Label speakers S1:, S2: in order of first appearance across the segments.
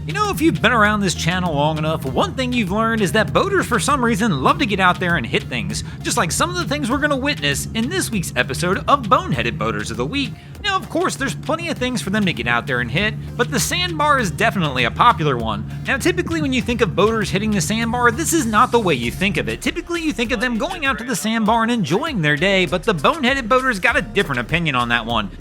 S1: You know, if you've been around this channel long enough, one thing you've learned is that boaters for some reason love to get out there and hit things, just like some of the things we're going to witness in this week's episode of Boneheaded Boaters of the Week. Now, of course, there's plenty of things for them to get out there and hit, but the sandbar is definitely a popular one. Now, typically when you think of boaters hitting the sandbar, this is not the way you think of it. Typically you think of them going out to the sandbar and enjoying their day, but the Boneheaded Boaters got a different opinion on that one.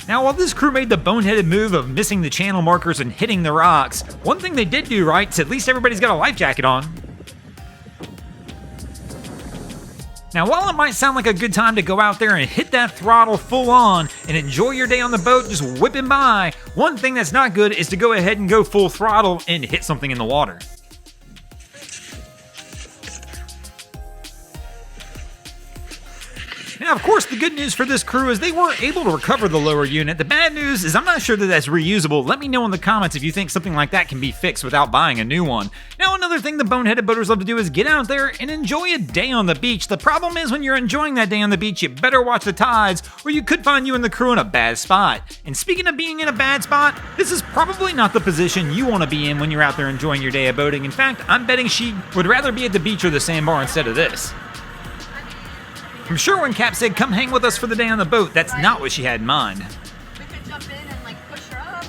S1: Now, while this crew made the boneheaded move of missing the channel markers and hitting the rocks, one thing they did do right is at least everybody's got a life jacket on. Now, while it might sound like a good time to go out there and hit that throttle full on and enjoy your day on the boat just whipping by, one thing that's not good is to go ahead and go full throttle and hit something in the water. Now, of course, the good news for this crew is they were able to recover the lower unit. The bad news is I'm not sure that that's reusable. Let me know in the comments if you think something like that can be fixed without buying a new one. Now, another thing the Boneheaded Boaters love to do is get out there and enjoy a day on the beach. The problem is when you're enjoying that day on the beach, you better watch the tides, or you could find you and the crew in a bad spot. And speaking of being in a bad spot, this is probably not the position you want to be in when you're out there enjoying your day of boating. In fact, I'm betting she would rather be at the beach or the sandbar instead of this. I'm sure when Cap said, come hang with us for the day on the boat, that's not what she had in mind.
S2: We could jump in and like push her up.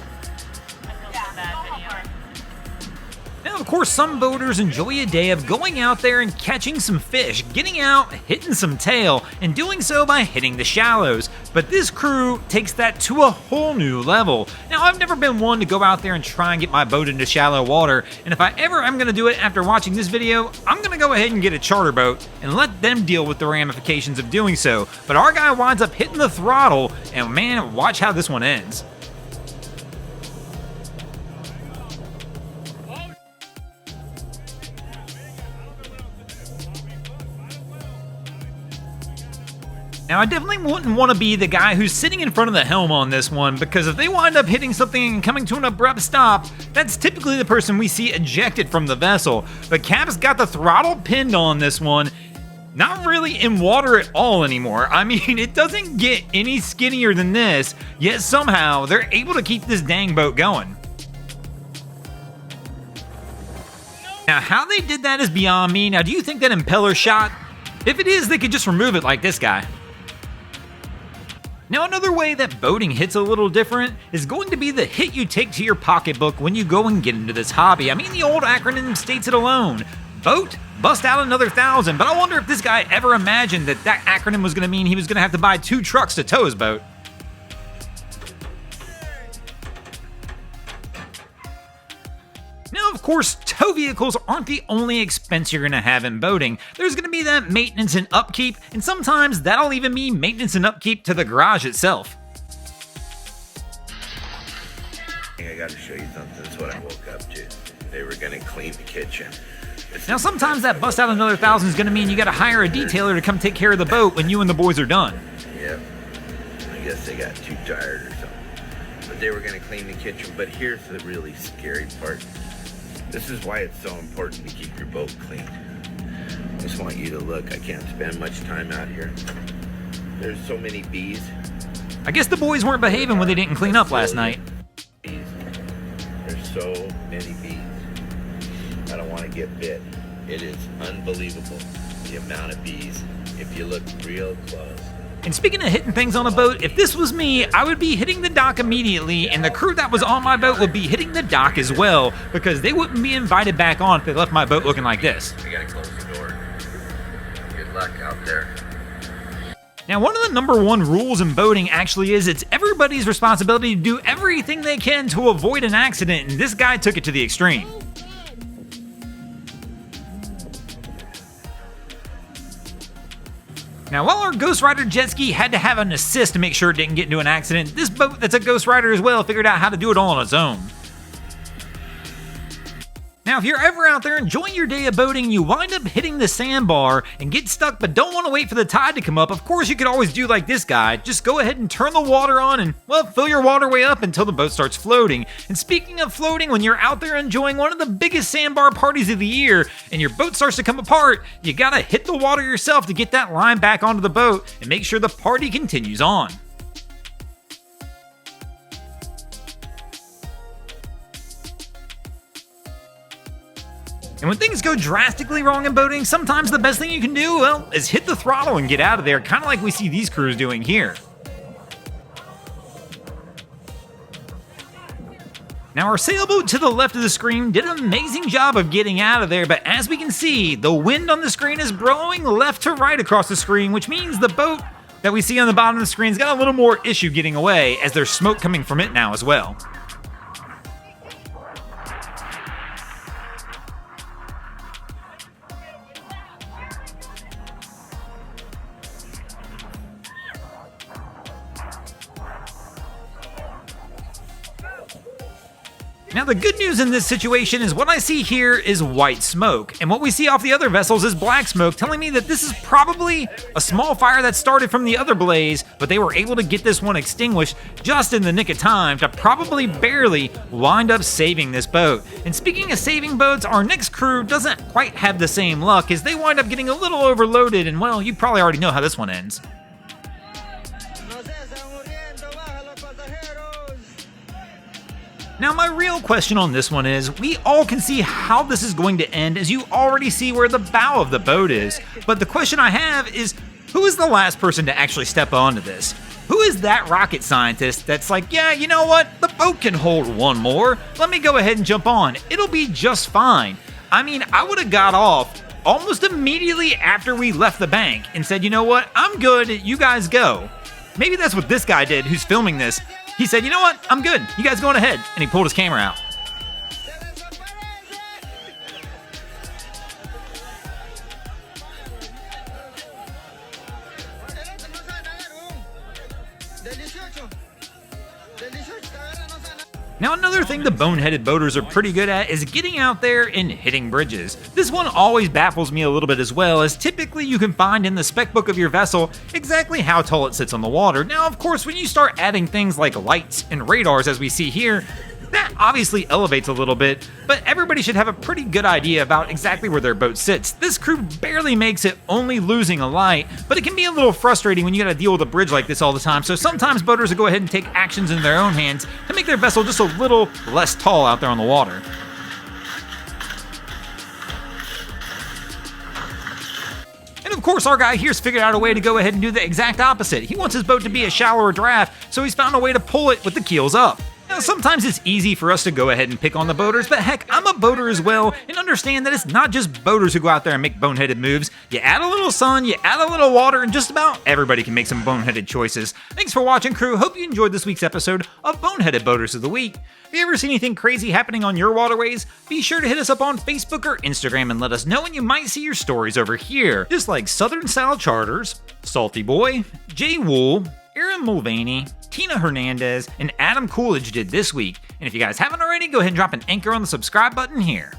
S1: Now, of course, some boaters enjoy a day of going out there and catching some fish, getting out, hitting some tail, and doing so by hitting the shallows. But this crew takes that to a whole new level. Now, I've never been one to go out there and try and get my boat into shallow water, and if I ever am going to do it after watching this video, I'm going to go ahead and get a charter boat and let them deal with the ramifications of doing so. But our guy winds up hitting the throttle, and man, watch how this one ends. Now, I definitely wouldn't want to be the guy who's sitting in front of the helm on this one, because if they wind up hitting something and coming to an abrupt stop, that's typically the person we see ejected from the vessel. But Cap's got the throttle pinned on this one, not really in water at all anymore. I mean, it doesn't get any skinnier than this, yet somehow they're able to keep this dang boat going. Now, how they did that is beyond me. Now, do you think that impeller shot? If it is, they could just remove it like this guy. Now, another way that boating hits a little different is going to be the hit you take to your pocketbook when you go and get into this hobby. I mean, the old acronym states it alone. Boat, bust out another 1,000. But I wonder if this guy ever imagined that that acronym was going to mean he was going to have to buy 2 trucks to tow his boat. Now, of course, tow vehicles aren't the only expense you're going to have in boating. There's going to be that maintenance and upkeep, and sometimes that'll even mean maintenance and upkeep to the garage itself.
S3: I got to show you something. That's what I woke up to. They were going to clean the kitchen.
S1: Now, sometimes that bust out another 1,000 is going to mean you got to hire a detailer to come take care of the boat when you and the boys are done.
S3: Yep. I guess they got too tired or something. But they were going to clean the kitchen. But here's the really scary part. This is why it's so important to keep your boat clean. I just want you to look. I can't spend much time out here. There's so many bees.
S1: I guess the boys weren't behaving when they didn't clean up last night.
S3: There's so many bees. I don't want to get bit. It is unbelievable, the amount of bees, if you look real close.
S1: And speaking of hitting things on a boat, if this was me, I would be hitting the dock immediately, and the crew that was on my boat would be hitting the dock as well, because they wouldn't be invited back on if they left my boat looking like this.
S3: We gotta close the door. Good luck out there.
S1: Now, one of the #1 rules in boating actually is it's everybody's responsibility to do everything they can to avoid an accident, and this guy took it to the extreme. Now, while our Ghost Rider jet ski had to have an assist to make sure it didn't get into an accident, this boat that's a Ghost Rider as well figured out how to do it all on its own. Now, if you're ever out there enjoying your day of boating and you wind up hitting the sandbar and get stuck but don't want to wait for the tide to come up, of course you could always do like this guy. Just go ahead and turn the water on and, well, fill your waterway up until the boat starts floating. And speaking of floating, when you're out there enjoying one of the biggest sandbar parties of the year and your boat starts to come apart, you gotta hit the water yourself to get that line back onto the boat and make sure the party continues on. And when things go drastically wrong in boating, sometimes the best thing you can do, well, is hit the throttle and get out of there, kind of like we see these crews doing here. Now our sailboat to the left of the screen did an amazing job of getting out of there, but as we can see, the wind on the screen is blowing left to right across the screen, which means the boat that we see on the bottom of the screen's got a little more issue getting away, as there's smoke coming from it now as well. Now the good news in this situation is what I see here is white smoke, and what we see off the other vessels is black smoke, telling me that this is probably a small fire that started from the other blaze, but they were able to get this one extinguished just in the nick of time to probably barely wind up saving this boat. And speaking of saving boats, our next crew doesn't quite have the same luck, as they wind up getting a little overloaded, and well, you probably already know how this one ends. Now my real question on this one is, we all can see how this is going to end, as you already see where the bow of the boat is. But the question I have is, who is the last person to actually step onto this? Who is that rocket scientist that's like, yeah, you know what, the boat can hold one more, let me go ahead and jump on, it'll be just fine. I mean, I would have got off almost immediately after we left the bank and said, you know what, I'm good, you guys go. Maybe that's what this guy did who's filming this. He said, you know what, I'm good, you guys go on ahead, and he pulled his camera out. Now another thing the Boneheaded Boaters are pretty good at is getting out there and hitting bridges. This one always baffles me a little bit as well, as typically you can find in the spec book of your vessel exactly how tall it sits on the water. Now of course when you start adding things like lights and radars as we see here, that obviously elevates a little bit, but everybody should have a pretty good idea about exactly where their boat sits. This crew barely makes it, only losing a light, but it can be a little frustrating when you gotta deal with a bridge like this all the time, so sometimes boaters will go ahead and take actions in their own hands to make their vessel just a little less tall out there on the water. And of course our guy here's figured out a way to go ahead and do the exact opposite. He wants his boat to be a shallower draft, so he's found a way to pull it with the keels up. Now, sometimes it's easy for us to go ahead and pick on the boaters, but heck, I'm a boater as well, and understand that it's not just boaters who go out there and make boneheaded moves. You add a little sun, you add a little water, and just about everybody can make some boneheaded choices. Thanks for watching, crew. Hope you enjoyed this week's episode of Boneheaded Boaters of the Week. If you ever see anything crazy happening on your waterways, be sure to hit us up on Facebook or Instagram and let us know, and you might see your stories over here. Just like Southern Style Charters, Salty Boy, Jay Wool, Aaron Mulvaney, Tina Hernandez, and Adam Coolidge did this week. And if you guys haven't already, go ahead and drop an anchor on the subscribe button here.